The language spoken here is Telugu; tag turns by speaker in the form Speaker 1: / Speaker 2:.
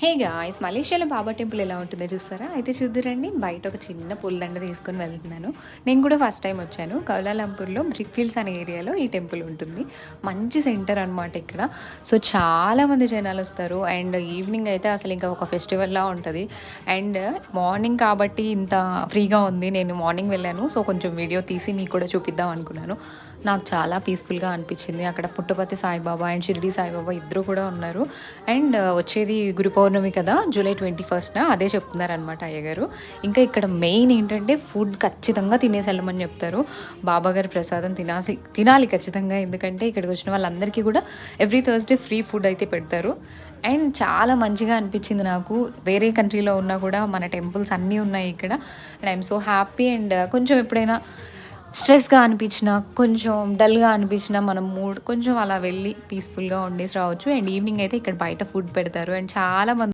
Speaker 1: హే గాయ్స్, మలేషియాలో బాబా టెంపుల్ ఎలా ఉంటుందో చూస్తారా? అయితే చూద్దురండి. బయట ఒక చిన్న పూలదండ తీసుకొని వెళ్తున్నాను. నేను కూడా ఫస్ట్ టైం వచ్చాను. కౌలాలంపూర్లో బ్రిక్ ఫీల్డ్స్ అనే ఏరియాలో ఈ టెంపుల్ ఉంటుంది. మంచి సెంటర్ అనమాట ఇక్కడ. సో చాలామంది జనాలు వస్తారు. అండ్ ఈవినింగ్ అయితే అసలు ఇంకా ఒక ఫెస్టివల్లా ఉంటుంది. అండ్ మార్నింగ్ కాబట్టి ఇంత ఫ్రీగా ఉంది. నేను మార్నింగ్ వెళ్ళాను. సో కొంచెం వీడియో తీసి మీకు కూడా చూపిద్దాం అనుకున్నాను. నాకు చాలా పీస్ఫుల్గా అనిపించింది. అక్కడ పుట్టపర్తి సాయిబాబా అండ్ షిరిడి సాయిబాబా ఇద్దరు కూడా ఉన్నారు. అండ్ వచ్చేది గురు పౌర్ణమి కదా, జూలై 21న, అదే చెప్తున్నారనమాట అయ్యగారు. ఇంకా ఇక్కడ మెయిన్ ఏంటంటే ఫుడ్ ఖచ్చితంగా తినేసి వెళ్ళమని చెప్తారు. బాబాగారి ప్రసాదం తినాలి ఖచ్చితంగా. ఎందుకంటే ఇక్కడికి వచ్చిన వాళ్ళందరికీ కూడా ఎవ్రీ థర్స్డే ఫ్రీ ఫుడ్ అయితే పెడతారు. అండ్ చాలా మంచిగా అనిపించింది నాకు. వేరే కంట్రీలో ఉన్నా కూడా మన టెంపుల్స్ అన్నీ ఉన్నాయి ఇక్కడ. And I'm so happy. And కొంచెం ఎప్పుడైనా స్ట్రెస్గా అనిపించినా, కొంచెం డల్గా అనిపించినా, మనం మూడ్ కొంచెం అలా వెళ్ళి పీస్ఫుల్గా ఉండేసి రావచ్చు. అండ్ ఈవినింగ్ అయితే ఇక్కడ బయట ఫుడ్ పెడతారు. అండ్ చాలా మంది